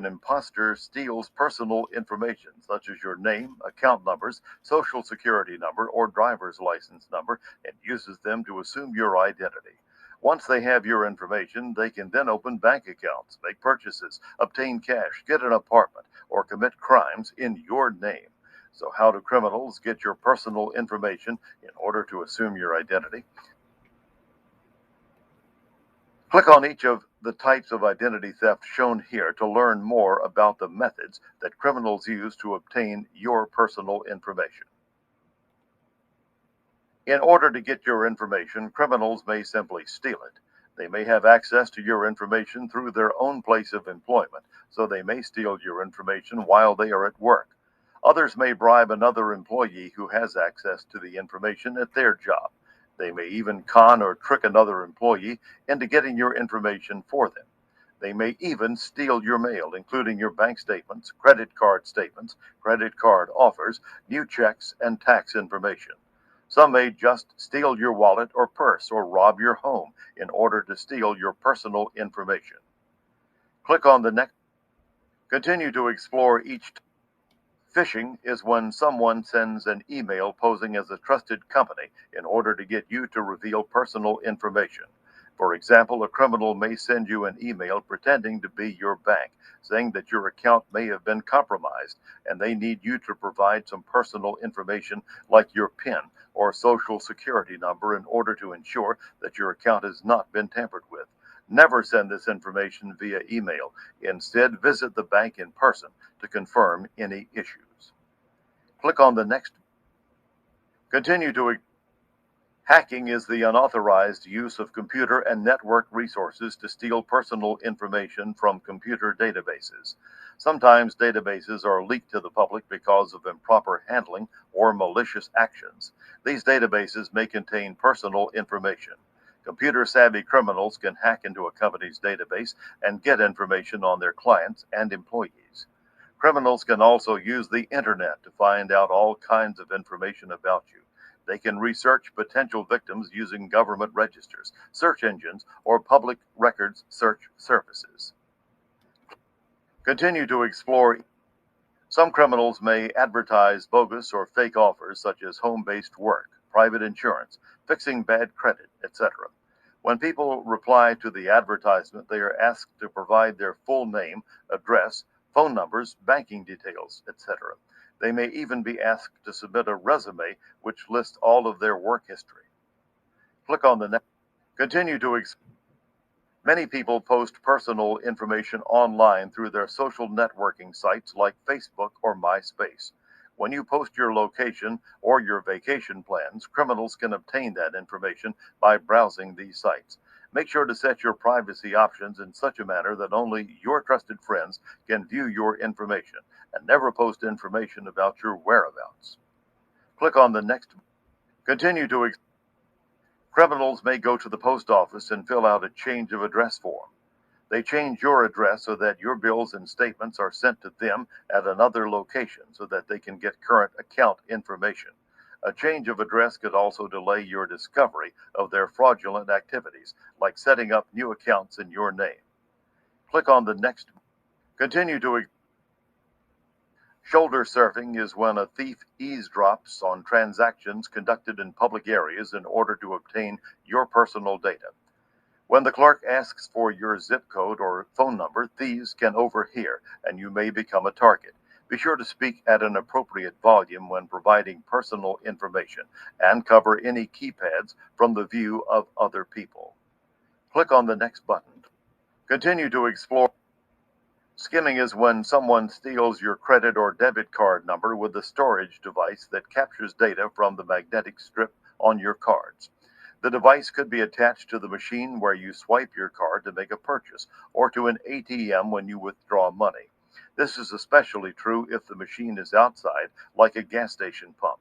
An imposter steals personal information such as your name, account numbers, social security number, or driver's license number and uses them to assume your identity. Once they have your information, they can then open bank accounts, make purchases, obtain cash, get an apartment, or commit crimes in your name. So, how do criminals get your personal information in order to assume your identity? Click on each of the types of identity theft shown here to learn more about the methods that criminals use to obtain your personal information. In order to get your information, criminals may simply steal it. They may have access to your information through their own place of employment, so they may steal your information while they are at work. Others may bribe another employee who has access to the information at their job. They may even con or trick another employee into getting your information for them. They may even steal your mail, including your bank statements, statements, credit card offers, new checks, and tax information. Some may just steal your wallet or purse or rob your home in order to steal your personal information. Click on the next. Continue to explore each. Phishing is when someone sends an email posing as a trusted company in order to get you to reveal personal information. For example, a criminal may send you an email pretending to be your bank, saying that your account may have been compromised and they need you to provide some personal information like your PIN or social security number in order to ensure that your account has not been tampered with. Never send this information via email. Instead, visit the bank in person to confirm any issues. Click on the next. Continue to. Hacking is the unauthorized use of computer and network resources to steal personal information from computer databases. Sometimes databases are leaked to the public because of improper handling or malicious actions. These databases may contain personal information. Computer savvy criminals can hack into a company's database and get information on their clients and employees. Criminals can also use the internet to find out all kinds of information about you. They can research potential victims using government registers, search engines, or public records search services. Continue to explore. Some criminals may advertise bogus or fake offers such as home based work, private insurance, fixing bad credit, etc. When people reply to the advertisement, they are asked to provide their full name, address, phone numbers, banking details, etc. They may even be asked to submit a resume which lists all of their work history. Click on the next. Continue to. Many people post personal information online through their social networking sites like Facebook or MySpace. When you post your location or your vacation plans, criminals can obtain that information by browsing these sites. Make sure to set your privacy options in such a manner that only your trusted friends can view your information, and never post information about your whereabouts. Click on the next. Continue to. Criminals may go to the post office and fill out a change of address form. They change your address so that your bills and statements are sent to them at another location so that they can get current account information. A change of address could also delay your discovery of their fraudulent activities, like setting up new accounts in your name. Click on the next. Continue to. Shoulder surfing is when a thief eavesdrops on transactions conducted in public areas in order to obtain your personal data. When the clerk asks for your zip code or phone number, thieves can overhear and you may become a target. Be sure to speak at an appropriate volume when providing personal information and cover any keypads from the view of other people. Click on the next button. Continue to explore. Skimming is when someone steals your credit or debit card number with a storage device that captures data from the magnetic strip on your cards. The device could be attached to the machine where you swipe your card to make a purchase, or to an ATM when you withdraw money. This is especially true if the machine is outside, like a gas station pump.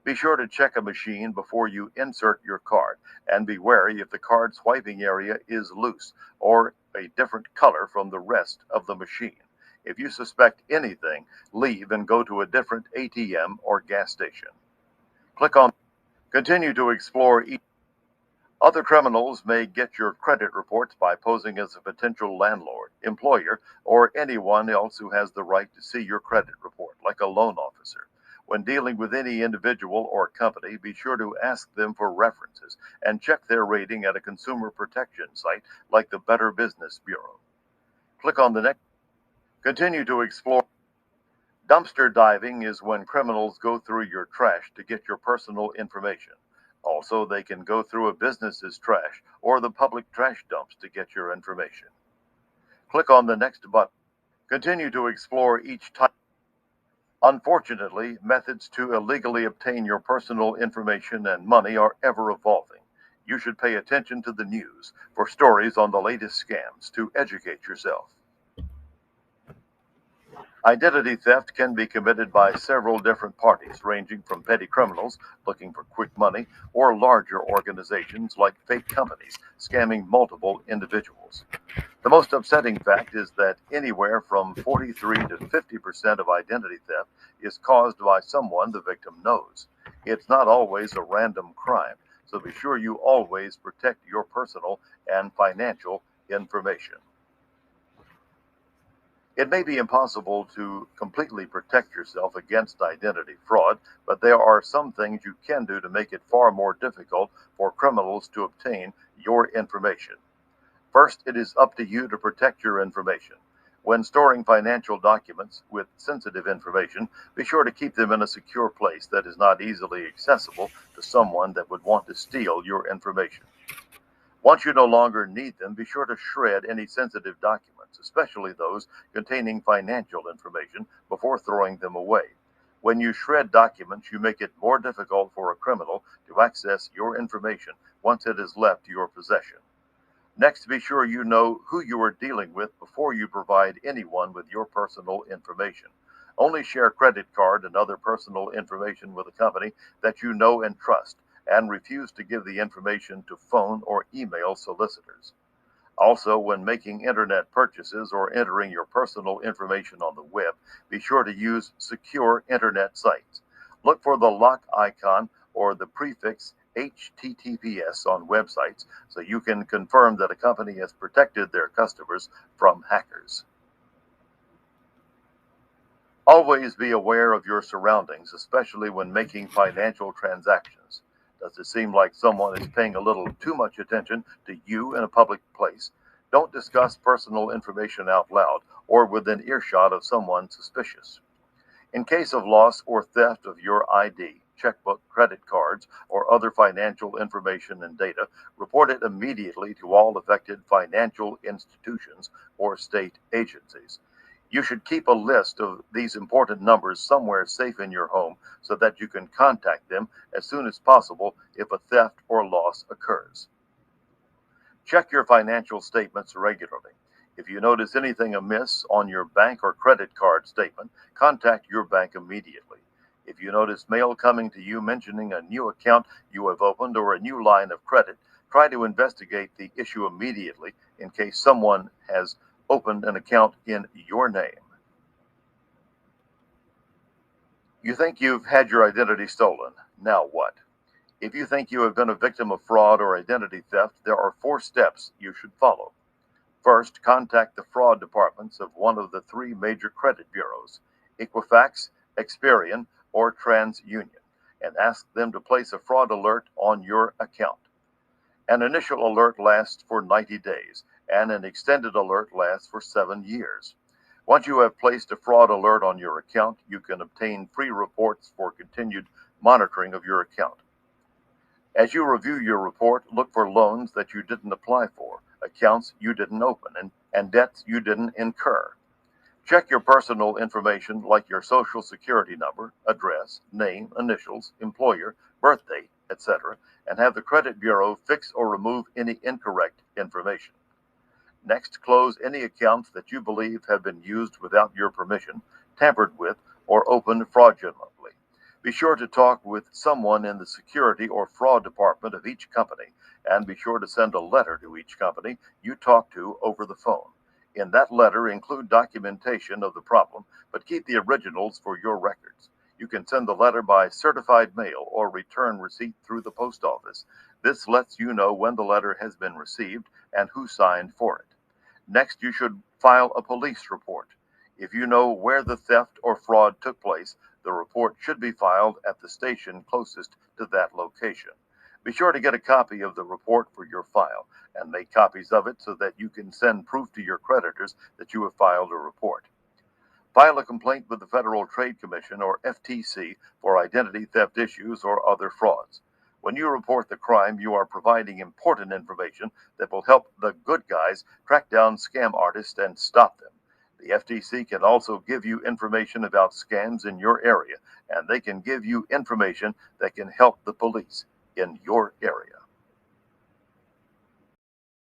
Be sure to check a machine before you insert your card, and be wary if the card swiping area is loose or a different color from the rest of the machine. If you suspect anything, leave and go to a different ATM or gas station. Click on. Continue to explore. Other criminals may get your credit reports by posing as a potential landlord, employer, or anyone else who has the right to see your credit report, like a loan officer. When dealing with any individual or company, be sure to ask them for references and check their rating at a consumer protection site like the Better Business Bureau. Click on the next. Continue to explore. Dumpster diving is when criminals go through your trash to get your personal information. Also, they can go through a business's trash or the public trash dumps to get your information. Click on the next button. Continue to explore each type. Unfortunately, methods to illegally obtain your personal information and money are ever evolving. You should pay attention to the news for stories on the latest scams to educate yourself. Identity theft can be committed by several different parties, ranging from petty criminals looking for quick money or larger organizations like fake companies scamming multiple individuals. The most upsetting fact is that anywhere from 43 to 50% of identity theft is caused by someone the victim knows. It's not always a random crime, so be sure you always protect your personal and financial information. It may be impossible to completely protect yourself against identity fraud, but there are some things you can do to make it far more difficult for criminals to obtain your information. First, it is up to you to protect your information. When storing financial documents with sensitive information, be sure to keep them in a secure place that is not easily accessible to someone that would want to steal your information. Once you no longer need them, be sure to shred any sensitive documents, especially those containing financial information, before throwing them away. When you shred documents, you make it more difficult for a criminal to access your information once it has left your possession. Next, be sure you know who you are dealing with before you provide anyone with your personal information. Only share credit card and other personal information with a company that you know and trust, and refuse to give the information to phone or email solicitors. Also, when making internet purchases or entering your personal information on the web, be sure to use secure internet sites. Look for the lock icon or the prefix HTTPS on websites so you can confirm that a company has protected their customers from hackers. Always be aware of your surroundings, especially when making financial transactions. Does it seem like someone is paying a little too much attention to you in a public place? Don't discuss personal information out loud or within earshot of someone suspicious. In case of loss or theft of your ID, checkbook, credit cards, or other financial information and data, report it immediately to all affected financial institutions or state agencies. You should keep a list of these important numbers somewhere safe in your home so that you can contact them as soon as possible if a theft or loss occurs. Check your financial statements regularly. If you notice anything amiss on your bank or credit card statement, contact your bank immediately. If you notice mail coming to you mentioning a new account you have opened or a new line of credit, try to investigate the issue immediately in case someone has opened an account in your name. You think you've had your identity stolen. Now what? If you think you have been a victim of fraud or identity theft, there are 4 steps you should follow. First, contact the fraud departments of one of the 3 major credit bureaus, Equifax, Experian, or TransUnion, and ask them to place a fraud alert on your account. An initial alert lasts for 90 days, and an extended alert lasts for 7 years. Once you have placed a fraud alert on your account, you can obtain free reports for continued monitoring of your account. As you review your report, look for loans that you didn't apply for, accounts you didn't open, and debts you didn't incur. Check your personal information like your social security number, address, name, initials, employer, birth date, etc., and have the credit bureau fix or remove any incorrect information. Next, close any accounts that you believe have been used without your permission, tampered with, or opened fraudulently. Be sure to talk with someone in the security or fraud department of each company, and be sure to send a letter to each company you talk to over the phone. In that letter, include documentation of the problem, but keep the originals for your records. You can send the letter by certified mail or return receipt through the post office. This lets you know when the letter has been received and who signed for it. Next, you should file a police report. If you know where the theft or fraud took place, the report should be filed at the station closest to that location. Be sure to get a copy of the report for your file and make copies of it so that you can send proof to your creditors that you have filed a report. File a complaint with the Federal Trade Commission or FTC for identity theft issues or other frauds. When you report the crime, you are providing important information that will help the good guys track down scam artists and stop them. The FTC can also give you information about scams in your area, and they can give you information that can help the police in your area.